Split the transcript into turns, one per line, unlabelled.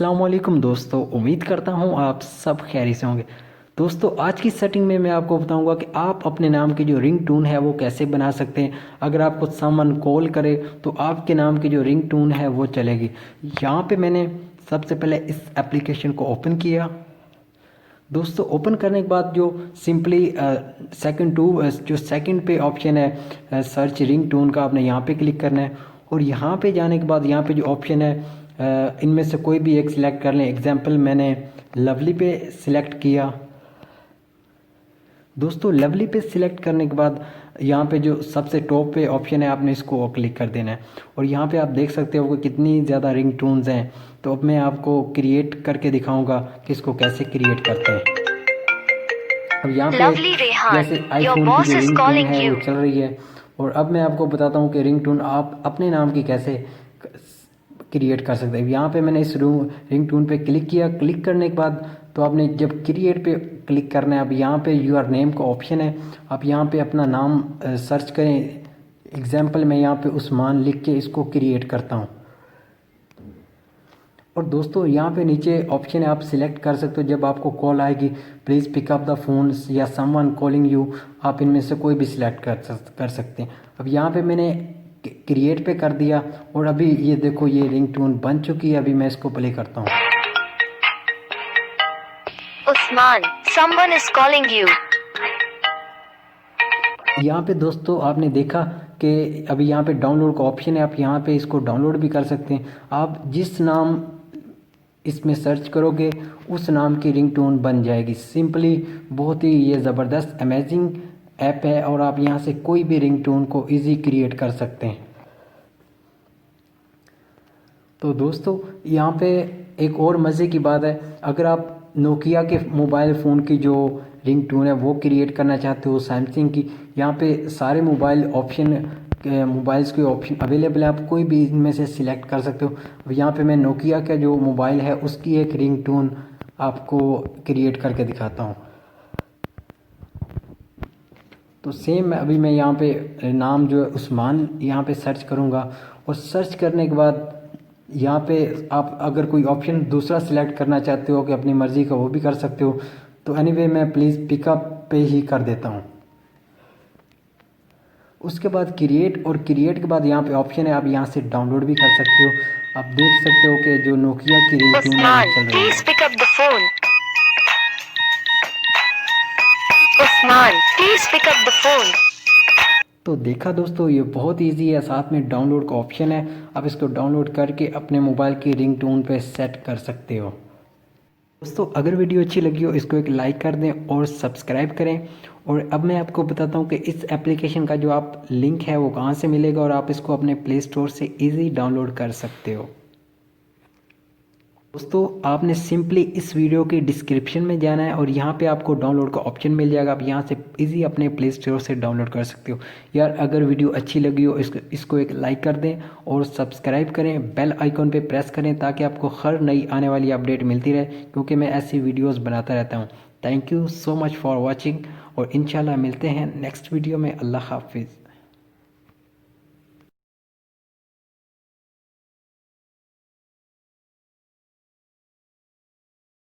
अस्सलाम वालेकुम दोस्तों, उम्मीद करता हूँ आप सब खैरियत से होंगे। दोस्तों आज की सेटिंग में मैं आपको बताऊंगा कि आप अपने नाम की जो रिंग टून है वो कैसे बना सकते हैं। अगर आपको समवन कॉल करे तो आपके नाम की जो रिंग टून है वो चलेगी। यहाँ पे मैंने सबसे पहले इस एप्लीकेशन को ओपन किया। दोस्तों ओपन करने के बाद जो सिंपली जो सेकंड पे ऑप्शन है सर्च रिंग टून का, आपने यहाँ पे क्लिक करना है। और यहाँ पे जाने के बाद यहाँ पे जो ऑप्शन है इनमें से कोई भी एक सिलेक्ट कर लें। एग्जांपल मैंने लवली पे सिलेक्ट किया। दोस्तों लवली पे सिलेक्ट करने के बाद यहाँ पे जो सबसे टॉप पे ऑप्शन है आपने इसको क्लिक कर देना है। और यहाँ पे आप देख सकते हो कि कितनी ज़्यादा रिंग टून्स हैं। तो अब मैं आपको क्रिएट करके दिखाऊंगा कि इसको कैसे क्रिएट करते हैं। अब यहाँ पे जैसे आईफोन की जो रिंग टून है वो चल रही है। और अब मैं आपको बताता हूँ कि रिंग टून आप अपने नाम की कैसे क्रिएट कर सकते हैं। यहाँ पे मैंने इस रिंग टून पे क्लिक किया। क्लिक करने के बाद तो आपने जब क्रिएट पे क्लिक करना है। अब यहाँ पे यूर नेम का ऑप्शन है, आप यहाँ पे अपना नाम सर्च करें। एग्जाम्पल मैं यहाँ पे उस्मान लिख के इसको क्रिएट करता हूँ। और दोस्तों यहाँ पे नीचे ऑप्शन है, आप सिलेक्ट कर सकते हो जब आपको कॉल आएगी please pick up the phone या समवन कॉलिंग यू, आप इनमें से कोई भी सिलेक्ट कर सकते हैं। अब यहाँ पे मैंने क्रिएट पे कर दिया और अभी ये देखो ये रिंग टून बन चुकी है। अभी मैं इसको प्ले करता हूँ।
Usman, someone is calling you।
यहाँ पे दोस्तों आपने देखा कि अभी यहाँ पे डाउनलोड का ऑप्शन है, आप यहाँ पे इसको डाउनलोड भी कर सकते हैं। आप जिस नाम इसमें सर्च करोगे उस नाम की रिंगटोन बन जाएगी। सिंपली बहुत ही ये ज़बरदस्त अमेजिंग ऐप है और आप यहाँ से कोई भी रिंगटोन को इजी क्रिएट कर सकते हैं। तो दोस्तों यहाँ पे एक और मज़े की बात है, अगर आप नोकिया के मोबाइल फ़ोन की जो रिंगटोन है वो क्रिएट करना चाहते हो सैमसंग की, यहाँ पे सारे मोबाइल्स के ऑप्शन अवेलेबल है। आप कोई भी इनमें से सिलेक्ट कर सकते हो। अब यहाँ पे मैं नोकिया का जो मोबाइल है उसकी एक रिंगटोन आपको क्रिएट करके दिखाता हूँ। तो सेम अभी मैं यहाँ पे नाम जो है उस्मान यहाँ पे सर्च करूँगा। और सर्च करने के बाद यहाँ पे आप अगर कोई ऑप्शन दूसरा सिलेक्ट करना चाहते हो कि अपनी मर्ज़ी का वो भी कर सकते हो। तो एनीवे मैं प्लीज़ पिकअप पे ही कर देता हूँ। उसके बाद क्रिएट, और क्रिएट के बाद यहाँ पे ऑप्शन है, आप यहाँ से डाउनलोड भी कर सकते हो। आप देख सकते हो कि जो नोकिया की रिंगटोन है वो चल रही है।
Usman, please pick up the phone.
तो देखा दोस्तों ये बहुत इजी है, साथ में डाउनलोड का ऑप्शन है। आप इसको डाउनलोड करके अपने मोबाइल की रिंगटोन पे सेट कर सकते हो। दोस्तों अगर वीडियो अच्छी लगी हो इसको एक लाइक कर दें और सब्सक्राइब करें। और अब मैं आपको बताता हूँ कि इस एप्लीकेशन का जो आप लिंक है वो कहाँ से मिलेगा और आप इसको अपने प्ले स्टोर से इजी डाउनलोड कर सकते हो। दोस्तों आपने सिंपली इस वीडियो के डिस्क्रिप्शन में जाना है और यहाँ पे आपको डाउनलोड का ऑप्शन मिल जाएगा। आप यहाँ से इजी अपने प्ले स्टोर से डाउनलोड कर सकते हो। यार अगर वीडियो अच्छी लगी हो इसको एक लाइक कर दें और सब्सक्राइब करें, बेल आइकॉन पे प्रेस करें ताकि आपको हर नई आने वाली अपडेट मिलती रहे, क्योंकि मैं ऐसी वीडियोज़ बनाता रहता हूँ। Thank you so much for watching और इंशाल्लाह मिलते हैं नेक्स्ट वीडियो में। अल्लाह हाफिज़।